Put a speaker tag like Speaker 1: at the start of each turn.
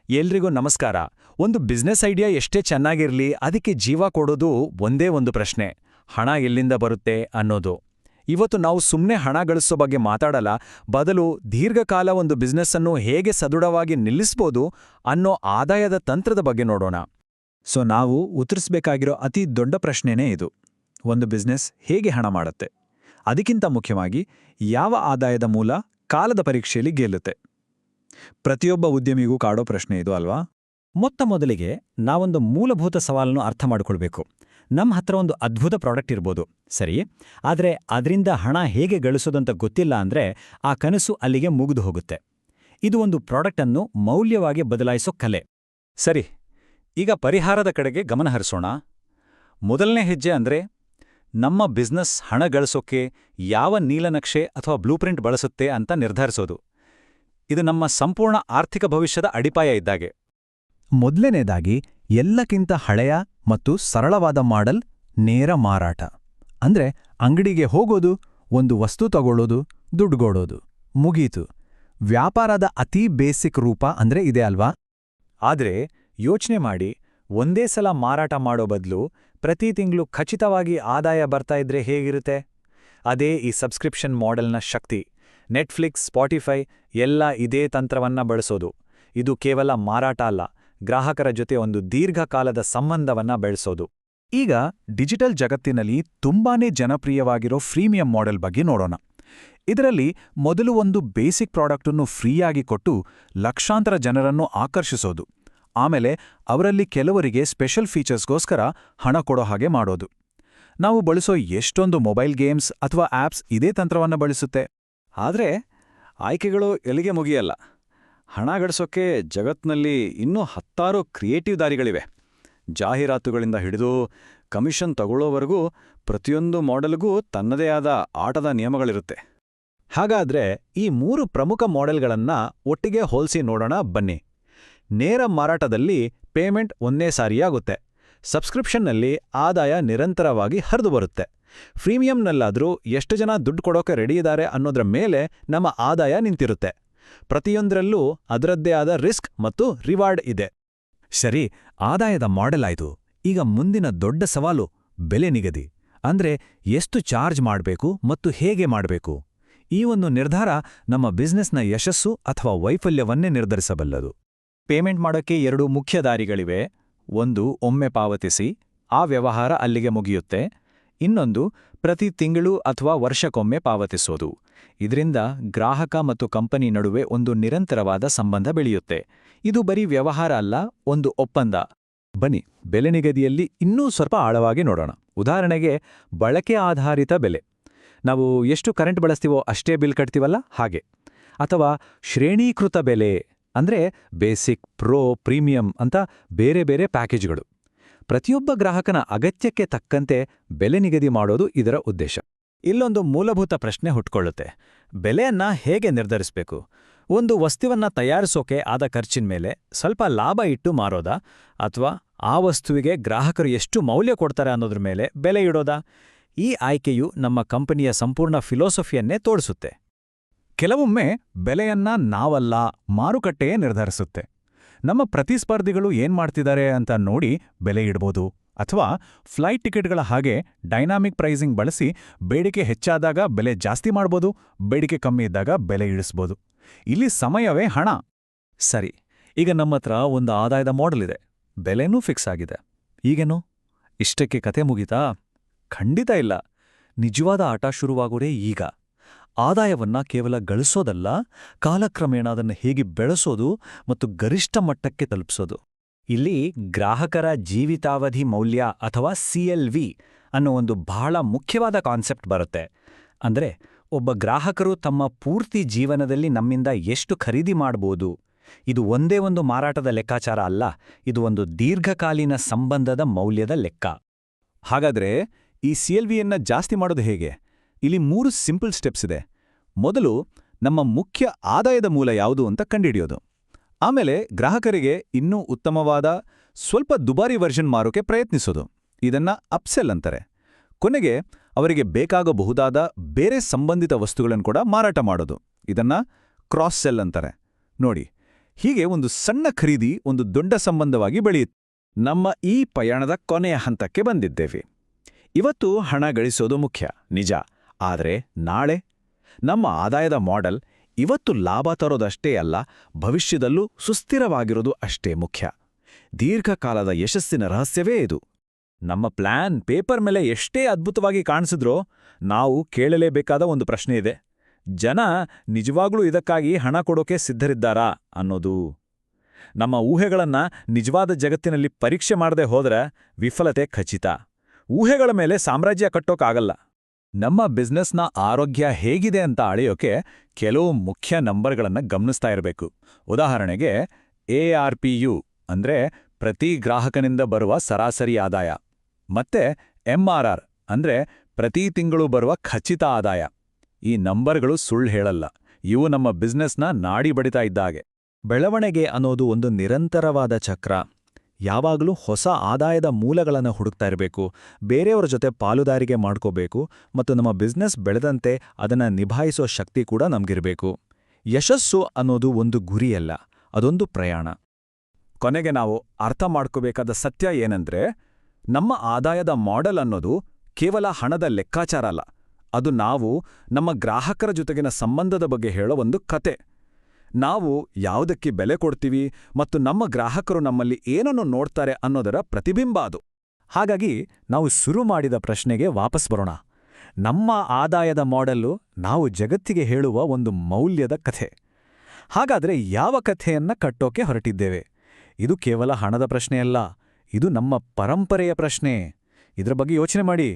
Speaker 1: ಎಲ್ರಿಗೂ ನಮಸ್ಕಾರ. ಒಂದು ಬಿಸ್ನೆಸ್ ಐಡಿಯಾ ಎಷ್ಟೇ ಚೆನ್ನಾಗಿರ್ಲಿ, ಅದಕ್ಕೆ ಜೀವ ಕೊಡೋದು ಒಂದೇ ಒಂದು ಪ್ರಶ್ನೆ: ಹಣ ಎಲ್ಲಿಂದ ಬರುತ್ತೆ ಅನ್ನೋದು. ಇವತ್ತು ನಾವು ಸುಮ್ಮನೆ ಹಣ ಗಳಿಸೋ ಬಗ್ಗೆ ಮಾತಾಡಲ್ಲ, ಬದಲು ದೀರ್ಘಕಾಲ ಒಂದು ಬಿಸ್ನೆಸ್ಸನ್ನು ಹೇಗೆ ಸದೃಢವಾಗಿ ನಿಲ್ಲಿಸ್ಬೋದು ಅನ್ನೋ ಆದಾಯದ ತಂತ್ರದ ಬಗ್ಗೆ ನೋಡೋಣ.
Speaker 2: ನಾವು ಉತ್ತರಿಸಬೇಕಾಗಿರೋ ಅತಿ ದೊಡ್ಡ ಪ್ರಶ್ನೆನೇ ಇದು. ಒಂದು ಬಿಸ್ನೆಸ್ ಹೇಗೆ ಹಣ ಮಾಡುತ್ತೆ? ಅದಕ್ಕಿಂತ ಮುಖ್ಯವಾಗಿ, ಯಾವ ಆದಾಯದ ಮೂಲ ಕಾಲದ ಪರೀಕ್ಷೆಯಲ್ಲಿ ಗೆಲ್ಲುತ್ತೆ? ಪ್ರತಿಯೊಬ್ಬ ಉದ್ಯಮಿಗೂ ಕಾಡೋ ಪ್ರಶ್ನೆ ಇದು ಅಲ್ವಾ?
Speaker 3: ಮೊತ್ತ ಮೊದಲಿಗೆ ನಾವೊಂದು ಮೂಲಭೂತ ಸವಾಲನ್ನು ಅರ್ಥ ಮಾಡಿಕೊಳ್ಬೇಕು. ನಮ್ಮ ಹತ್ರ ಒಂದು ಅದ್ಭುತ ಪ್ರಾಡಕ್ಟ್ ಇರ್ಬೋದು, ಸರಿ, ಆದರೆ ಅದರಿಂದ ಹಣ ಹೇಗೆ ಗಳಿಸೋದಂತ ಗೊತ್ತಿಲ್ಲ ಅಂದರೆ ಆ ಕನಸು ಅಲ್ಲಿಗೆ ಮುಗಿದು ಹೋಗುತ್ತೆ. ಇದು ಒಂದು ಪ್ರಾಡಕ್ಟನ್ನು ಮೌಲ್ಯವಾಗಿ ಬದಲಾಯಿಸೋ ಕಲೆ.
Speaker 1: ಸರಿ, ಈಗ ಪರಿಹಾರದ ಕಡೆಗೆ ಗಮನ ಹರಿಸೋಣ. ಮೊದಲನೇ ಹೆಜ್ಜೆ ಅಂದ್ರೆ ನಮ್ಮ ಬಿಸ್ನೆಸ್ ಹಣ ಗಳಿಸೋಕೆ ಯಾವ ನೀಲನಕ್ಷೆ ಅಥವಾ ಬ್ಲೂಪ್ರಿಂಟ್ ಬಳಸುತ್ತೆ ಅಂತ ನಿರ್ಧರಿಸೋದು. ಇದು ನಮ್ಮ ಸಂಪೂರ್ಣ ಆರ್ಥಿಕ ಭವಿಷ್ಯದ ಅಡಿಪಾಯ ಇದ್ದಾಗೆ.
Speaker 2: ಮೊದಲನೇದಾಗಿ, ಎಲ್ಲಕ್ಕಿಂತ ಹಳೆಯ ಮತ್ತು ಸರಳವಾದ ಮಾಡೆಲ್ ನೇರ ಮಾರಾಟ. ಅಂದ್ರೆ ಅಂಗಡಿಗೆ ಹೋಗೋದು, ಒಂದು ವಸ್ತು ತಗೊಳ್ಳೋದು, ದುಡ್ಡುಗೊಡೋದು, ಮುಗೀತು. ವ್ಯಾಪಾರದ ಅತೀ ಬೇಸಿಕ್ ರೂಪ ಅಂದ್ರೆ ಇದೆ ಅಲ್ವಾ?
Speaker 1: ಆದ್ರೆ ಯೋಚನೆ ಮಾಡಿ, ಒಂದೇ ಸಲ ಮಾರಾಟ ಮಾಡೋ ಬದಲು ಪ್ರತಿ ತಿಂಗಳು ಖಚಿತವಾಗಿ ಆದಾಯ ಬರ್ತಾ ಇದ್ರೆ ಹೇಗಿರುತ್ತೆ? ಅದೇ ಈ ಸಬ್ಸ್ಕ್ರಿಪ್ಷನ್ ಮಾಡೆಲ್ನ ಶಕ್ತಿ. ನೆಟ್ಫ್ಲಿಕ್ಸ್, ಸ್ಪಾಟಿಫೈ ಎಲ್ಲ ಇದೇ ತಂತ್ರವನ್ನ ಬಳಸೋದು. ಇದು ಕೇವಲ ಮಾರಾಟ ಅಲ್ಲ, ಗ್ರಾಹಕರ ಜೊತೆ ಒಂದು ದೀರ್ಘಕಾಲದ ಸಂಬಂಧವನ್ನ ಬೆಳೆಸೋದು.
Speaker 2: ಈಗ ಡಿಜಿಟಲ್ ಜಗತ್ತಿನಲ್ಲಿ ತುಂಬಾನೇ ಜನಪ್ರಿಯವಾಗಿರೋ ಫ್ರೀಮಿಯಂ ಮಾಡೆಲ್ ಬಗ್ಗೆ ನೋಡೋಣ. ಇದರಲ್ಲಿ ಮೊದಲು ಒಂದು ಬೇಸಿಕ್ ಪ್ರಾಡಕ್ಟನ್ನು ಫ್ರೀಯಾಗಿ ಕೊಟ್ಟು ಲಕ್ಷಾಂತರ ಜನರನ್ನು ಆಕರ್ಷಿಸೋದು. ಆಮೇಲೆ ಅವರಲ್ಲಿ ಕೆಲವರಿಗೆ ಸ್ಪೆಷಲ್ ಫೀಚರ್ಸ್ಗೋಸ್ಕರ ಹಣ ಕೊಡೋ ಹಾಗೆ ಮಾಡೋದು. ನಾವು ಬಳಸೋ ಎಷ್ಟೊಂದು ಮೊಬೈಲ್ ಗೇಮ್ಸ್ ಅಥವಾ ಆಪ್ಸ್ ಇದೇ ತಂತ್ರವನ್ನ ಬಳಸುತ್ತೆ.
Speaker 1: ಆದ್ರೆ ಆಯ್ಕೆಗಳು ಎಲ್ಲಿಗೆ ಮುಗಿಯಲ್ಲ. ಹಣ ಗಳಿಸೋಕೆ ಜಗತ್ನಲ್ಲಿ ಇನ್ನೂ ಹತ್ತಾರು ಕ್ರಿಯೇಟಿವ್ ದಾರಿಗಳಿವೆ. ಜಾಹೀರಾತುಗಳಿಂದ ಹಿಡಿದು ಕಮಿಷನ್ ತಗೊಳ್ಳೋವರೆಗೂ ಪ್ರತಿಯೊಂದು ಮಾಡೆಲ್ಗೂ ತನ್ನದೇ ಆದ ಆಟದ ನಿಯಮಗಳಿರುತ್ತೆ.
Speaker 2: ಹಾಗಾದ್ರೆ ಈ 3 ಪ್ರಮುಖ ಮಾಡೆಲ್ಗಳನ್ನ ಒಟ್ಟಿಗೆ ಹೋಲಿಸಿ ನೋಡೋಣ ಬನ್ನಿ. ನೇರ ಮಾರಾಟದಲ್ಲಿ ಪೇಮೆಂಟ್ ಒಂದೇ ಸಾರಿಯಾಗುತ್ತೆ. ಸಬ್ಸ್ಕ್ರಿಪ್ಷನ್ನಲ್ಲಿ ಆದಾಯ ನಿರಂತರವಾಗಿ ಹರಿದು ಬರುತ್ತೆ. ಫ್ರೀಮಿಯಂನಲ್ಲಾದರೂ ಎಷ್ಟು ಜನ ದುಡ್ಡು ಕೊಡೋಕೆ ರೆಡಿ ಇದ್ದಾರೆ ಅನ್ನೋದ್ರ ಮೇಲೆ ನಮ್ಮ ಆದಾಯ ನಿಂತಿರುತ್ತೆ. ಪ್ರತಿಯೊಂದರಲ್ಲೂ ಅದರದ್ದೇ ಆದ ರಿಸ್ಕ್ ಮತ್ತು ರಿವಾರ್ಡ್ ಇದೆ.
Speaker 3: ಸರಿ, ಆದಾಯದ ಮಾಡೆಲ್ ಆಯ್ತು. ಈಗ ಮುಂದಿನ ದೊಡ್ಡ ಸವಾಲು ಬೆಲೆ ನಿಗದಿ. ಅಂದ್ರೆ ಎಷ್ಟು ಚಾರ್ಜ್ ಮಾಡಬೇಕು ಮತ್ತು ಹೇಗೆ ಮಾಡಬೇಕು? ಈ ಒಂದು ನಿರ್ಧಾರ ನಮ್ಮ ಬಿಸ್ನೆಸ್ನ ಯಶಸ್ಸು ಅಥವಾ ವೈಫಲ್ಯವನ್ನೇ ನಿರ್ಧರಿಸಬಲ್ಲದು.
Speaker 2: ಪೇಮೆಂಟ್ ಮಾಡೋಕ್ಕೆ 2 ಮುಖ್ಯ ದಾರಿಗಳಿವೆ. ಒಂದು, ಒಮ್ಮೆ ಪಾವತಿಸಿ, ಆ ವ್ಯವಹಾರ ಅಲ್ಲಿಗೆ ಮುಗಿಯುತ್ತೆ. ಇನ್ನೊಂದು, ಪ್ರತಿ ತಿಂಗಳು ಅಥವಾ ವರ್ಷಕ್ಕೊಮ್ಮೆ ಪಾವತಿಸೋದು. ಇದರಿಂದ ಗ್ರಾಹಕ ಮತ್ತು ಕಂಪನಿ ನಡುವೆ ಒಂದು ನಿರಂತರವಾದ ಸಂಬಂಧ ಬೆಳೆಯುತ್ತೆ. ಇದು ಬರೀ ವ್ಯವಹಾರ ಅಲ್ಲ, ಒಂದು ಒಪ್ಪಂದ.
Speaker 3: ಬನ್ನಿ, ಬೆಲೆ ನಿಗದಿಯಲ್ಲಿ ಇನ್ನೂ ಸ್ವಲ್ಪ ಆಳವಾಗಿ ನೋಡೋಣ. ಉದಾಹರಣೆಗೆ, ಬಳಕೆ ಆಧಾರಿತ ಬೆಲೆ. ನಾವು ಎಷ್ಟು ಕರೆಂಟ್ ಬಳಸ್ತೀವೋ ಅಷ್ಟೇ ಬಿಲ್ ಕಟ್ತೀವಲ್ಲ, ಹಾಗೆ. ಅಥವಾ ಶ್ರೇಣೀಕೃತ ಬೆಲೆ ಅಂದ್ರೆ ಬೇಸಿಕ್, ಪ್ರೋ, ಪ್ರೀಮಿಯಂ ಅಂತ ಬೇರೆ ಬೇರೆ ಪ್ಯಾಕೇಜ್ಗಳು. ಪ್ರತಿಯೊಬ್ಬ ಗ್ರಾಹಕನ ಅಗತ್ಯಕ್ಕೆ ತಕ್ಕಂತೆ ಬೆಲೆ ನಿಗದಿ ಮಾಡೋದು ಇದರ ಉದ್ದೇಶ.
Speaker 1: ಇಲ್ಲೊಂದು ಮೂಲಭೂತ ಪ್ರಶ್ನೆ ಹುಟ್ಕೊಳ್ಳುತ್ತೆ: ಬೆಲೆಯನ್ನ ಹೇಗೆ ನಿರ್ಧರಿಸಬೇಕು? ಒಂದು ವಸ್ತುವನ್ನ ತಯಾರಿಸೋಕೆ ಆದ ಖರ್ಚಿನ ಮೇಲೆ ಸ್ವಲ್ಪ ಲಾಭ ಇಟ್ಟು ಮಾರೋದಾ, ಅಥವಾ ಆ ವಸ್ತುವಿಗೆ ಗ್ರಾಹಕರು ಎಷ್ಟು ಮೌಲ್ಯ ಕೊಡ್ತಾರೆ ಅನ್ನೋದ್ರ ಮೇಲೆ ಬೆಲೆ ಇಡೋದಾ? ಈ ಆಯ್ಕೆಯು ನಮ್ಮ ಕಂಪನಿಯ ಸಂಪೂರ್ಣ ಫಿಲಾಸಫಿಯನ್ನೇ ತೋರಿಸುತ್ತೆ.
Speaker 2: ಕೆಲವೊಮ್ಮೆ ಬೆಲೆಯನ್ನ ನಾವಲ್ಲ, ಮಾರುಕಟ್ಟೆಯೇ ನಿರ್ಧರಿಸುತ್ತೆ. ನಮ್ಮ ಪ್ರತಿಸ್ಪರ್ಧಿಗಳು ಏನ್ಮಾಡ್ತಿದ್ದಾರೆ ಅಂತ ನೋಡಿ ಬೆಲೆ ಇಡ್ಬೋದು. ಅಥವಾ ಫ್ಲೈಟ್ ಟಿಕೆಟ್ಗಳ ಹಾಗೆ ಡೈನಾಮಿಕ್ ಪ್ರೈಸಿಂಗ್ ಬಳಸಿ ಬೇಡಿಕೆ ಹೆಚ್ಚಾದಾಗ ಬೆಲೆ ಜಾಸ್ತಿ ಮಾಡ್ಬೋದು, ಬೇಡಿಕೆ ಕಮ್ಮಿ ಇದ್ದಾಗ ಬೆಲೆ ಇಳಿಸ್ಬೋದು. ಇಲ್ಲಿ ಸಮಯವೇ ಹಣ.
Speaker 3: ಸರಿ, ಈಗ ನಮ್ಮತ್ರ ಒಂದು ಆದಾಯದ ಮಾಡೆಲ್ ಇದೆ, ಬೆಲೆನೂ ಫಿಕ್ಸ್ ಆಗಿದೆ. ಈಗೇನು? ಇಷ್ಟಕ್ಕೆ ಕತೆ ಮುಗೀತಾ? ಖಂಡಿತ ಇಲ್ಲ. ನಿಜವಾದ ಆಟ ಶುರುವಾಗೋದೇ ಈಗ. ಆದಾಯವನ್ನ ಕೇವಲ ಗಳಿಸೋದಲ್ಲ, ಕಾಲಕ್ರಮೇಣ ಅದನ್ನು ಹೇಗೆ ಬೆಳೆಸೋದು ಮತ್ತು ಗರಿಷ್ಠ ಮಟ್ಟಕ್ಕೆ ತಲುಪಿಸೋದು.
Speaker 1: ಇಲ್ಲಿ ಗ್ರಾಹಕರ ಜೀವಿತಾವಧಿ ಮೌಲ್ಯ ಅಥವಾ CLV ಅನ್ನೋ ಒಂದು ಬಹಳ ಮುಖ್ಯವಾದ ಕಾನ್ಸೆಪ್ಟ್ ಬರುತ್ತೆ. ಅಂದ್ರೆ ಒಬ್ಬ ಗ್ರಾಹಕರು ತಮ್ಮ ಪೂರ್ತಿ ಜೀವನದಲ್ಲಿ ನಮ್ಮಿಂದ ಎಷ್ಟು ಖರೀದಿ ಮಾಡ್ಬೋದು. ಇದು ಒಂದೇ ಒಂದು ಮಾರಾಟದ ಲೆಕ್ಕಾಚಾರ ಅಲ್ಲ, ಇದು ಒಂದು ದೀರ್ಘಕಾಲೀನ ಸಂಬಂಧದ ಮೌಲ್ಯದ ಲೆಕ್ಕ.
Speaker 2: ಹಾಗಾದ್ರೆ ಈ CLVಯನ್ನ ಜಾಸ್ತಿ ಮಾಡೋದು ಹೇಗೆ? ಇಲ್ಲಿ 3 ಸಿಂಪಲ್ ಸ್ಟೆಪ್ಸ್ ಇದೆ. ಮೊದಲು, ನಮ್ಮ ಮುಖ್ಯ ಆದಾಯದ ಮೂಲ ಯಾವುದು ಅಂತ ಕಂಡುಹಿಡಿಯೋದು. ಆಮೇಲೆ ಗ್ರಾಹಕರಿಗೆ ಇನ್ನೂ ಉತ್ತಮವಾದ, ಸ್ವಲ್ಪ ದುಬಾರಿ ವರ್ಷನ್ ಮಾರೋಕೆ ಪ್ರಯತ್ನಿಸೋದು. ಇದನ್ನ ಅಪ್ಸೆಲ್ ಅಂತಾರೆ. ಕೊನೆಗೆ ಅವರಿಗೆ ಬೇಕಾಗಬಹುದಾದ ಬೇರೆ ಸಂಬಂಧಿತ ವಸ್ತುಗಳನ್ನು ಕೂಡ ಮಾರಾಟ ಮಾಡೋದು. ಇದನ್ನ ಕ್ರಾಸ್ ಸೆಲ್ ಅಂತಾರೆ. ನೋಡಿ, ಹೀಗೆ ಒಂದು ಸಣ್ಣ ಖರೀದಿ ಒಂದು ದೊಡ್ಡ ಸಂಬಂಧವಾಗಿ ಬೆಳೆಯುತ್ತೆ. ನಮ್ಮ ಈ ಪಯಣದ ಕೊನೆಯ ಹಂತಕ್ಕೆ ಬಂದಿದ್ದೇವೆ. ಇವತ್ತು ಹಣ ಗಳಿಸೋದು ಮುಖ್ಯ, ನಿಜ. ಆದರೆ ನಾಳೆ ನಮ್ಮ ಆದಾಯದ ಮಾಡೆಲ್ ಇವತ್ತು ಲಾಭ ತರೋದಷ್ಟೇ ಅಲ್ಲ, ಭವಿಷ್ಯದಲ್ಲೂ ಸುಸ್ಥಿರವಾಗಿರೋದು ಅಷ್ಟೇ ಮುಖ್ಯ. ದೀರ್ಘಕಾಲದ ಯಶಸ್ಸಿನ ರಹಸ್ಯವೇ ಇದು.
Speaker 1: ನಮ್ಮ ಪ್ಲಾನ್ ಪೇಪರ್ ಮೇಲೆ ಎಷ್ಟೇ ಅದ್ಭುತವಾಗಿ ಕಾಣಿಸಿದ್ರೋ ನಾವು ಕೇಳಲೇಬೇಕಾದ ಒಂದು ಪ್ರಶ್ನೆ ಇದೆ. ಜನ ನಿಜವಾಗ್ಲೂ ಇದಕ್ಕಾಗಿ ಹಣ ಕೊಡೋಕೆ ಸಿದ್ಧರಿದ್ದಾರಾ ಅನ್ನೋದು. ನಮ್ಮ ಊಹೆಗಳನ್ನ ನಿಜವಾದ ಜಗತ್ತಿನಲ್ಲಿ ಪರೀಕ್ಷೆ ಮಾಡದೆ ಹೋದ್ರೆ ವಿಫಲತೆ ಖಚಿತ. ಊಹೆಗಳ ಮೇಲೆ ಸಾಮ್ರಾಜ್ಯ ಕಟ್ಟೋಕ್ಕಾಗಲ್ಲ. ನಮ್ಮ ಬಿಸ್ನೆಸ್ನ ಆರೋಗ್ಯ ಹೇಗಿದೆ ಅಂತ ಅಳೆಯೋಕೆ ಕೆಲವು ಮುಖ್ಯ ನಂಬರ್ಗಳನ್ನ ಗಮನಿಸ್ತಾ ಇರಬೇಕು. ಉದಾಹರಣೆಗೆ ARPU ಅಂದ್ರೆ ಪ್ರತಿ ಗ್ರಾಹಕನಿಂದ ಬರುವ ಸರಾಸರಿ ಆದಾಯ, ಮತ್ತೆ MRR ಅಂದ್ರೆ ಪ್ರತಿ ತಿಂಗಳು ಬರುವ ಖಚಿತ ಆದಾಯ. ಈ ನಂಬರ್ಗಳು ಸುಳ್ಳು ಹೇಳಲ್ಲ, ಇವು ನಮ್ಮ ಬಿಸ್ನೆಸ್ನ ನಾಡಿ ಬಡಿತಾ ಇದ್ದಾಗೆ. ಬೆಳವಣಿಗೆ ಅನ್ನೋದು ಒಂದು ನಿರಂತರವಾದ ಚಕ್ರ. ಯಾವಾಗಲೂ ಹೊಸ ಆದಾಯದ ಮೂಲಗಳನ್ನು ಹುಡುಕ್ತಾ ಇರಬೇಕು, ಬೇರೆಯವರ ಜೊತೆ ಪಾಲುದಾರಿಕೆ ಮಾಡ್ಕೋಬೇಕು, ಮತ್ತು ನಮ್ಮ ಬಿಸ್ನೆಸ್ ಬೆಳೆದಂತೆ ಅದನ್ನು ನಿಭಾಯಿಸೋ ಶಕ್ತಿ ಕೂಡ ನಮಗಿರಬೇಕು. ಯಶಸ್ಸು ಅನ್ನೋದು ಒಂದು ಗುರಿಯಲ್ಲ, ಅದೊಂದು ಪ್ರಯಾಣ.
Speaker 2: ಕೊನೆಗೆ ನಾವು ಅರ್ಥ ಮಾಡ್ಕೋಬೇಕಾದ ಸತ್ಯ ಏನಂದ್ರೆ, ನಮ್ಮ ಆದಾಯದ ಮಾಡೆಲ್ ಅನ್ನೋದು ಕೇವಲ ಹಣದ ಲೆಕ್ಕಾಚಾರ ಅಲ್ಲ, ಅದು ನಾವು ನಮ್ಮ ಗ್ರಾಹಕರ ಜೊತೆಗಿನ ಸಂಬಂಧದ ಬಗ್ಗೆ ಹೇಳೋ ಒಂದು ಕತೆ. ನಾವು ಯಾವುದಕ್ಕೆ ಬೆಲೆ ಕೊಡ್ತೀವಿ ಮತ್ತು ನಮ್ಮ ಗ್ರಾಹಕರು ನಮ್ಮಲ್ಲಿ ಏನನ್ನು ನೋಡ್ತಾರೆ ಅನ್ನೋದರ ಪ್ರತಿಬಿಂಬ ಅದು.
Speaker 1: ಹಾಗಾಗಿ ನಾವು ಶುರು ಮಾಡಿದ ಪ್ರಶ್ನೆಗೆ ವಾಪಸ್ ಬರೋಣ. ನಮ್ಮ ಆದಾಯದ ಮಾಡೆಲ್ಲು ನಾವು ಜಗತ್ತಿಗೆ ಹೇಳುವ ಒಂದು ಮೌಲ್ಯದ ಕಥೆ. ಹಾಗಾದ್ರೆ ಯಾವ ಕಥೆಯನ್ನ ಕಟ್ಟೋಕೆ ಹೊರಟಿದ್ದೇವೆ? ಇದು ಕೇವಲ ಹಣದ ಪ್ರಶ್ನೆಯಲ್ಲ, ಇದು ನಮ್ಮ ಪರಂಪರೆಯ ಪ್ರಶ್ನೆ. ಇದರ ಬಗ್ಗೆ ಯೋಚನೆ ಮಾಡಿ.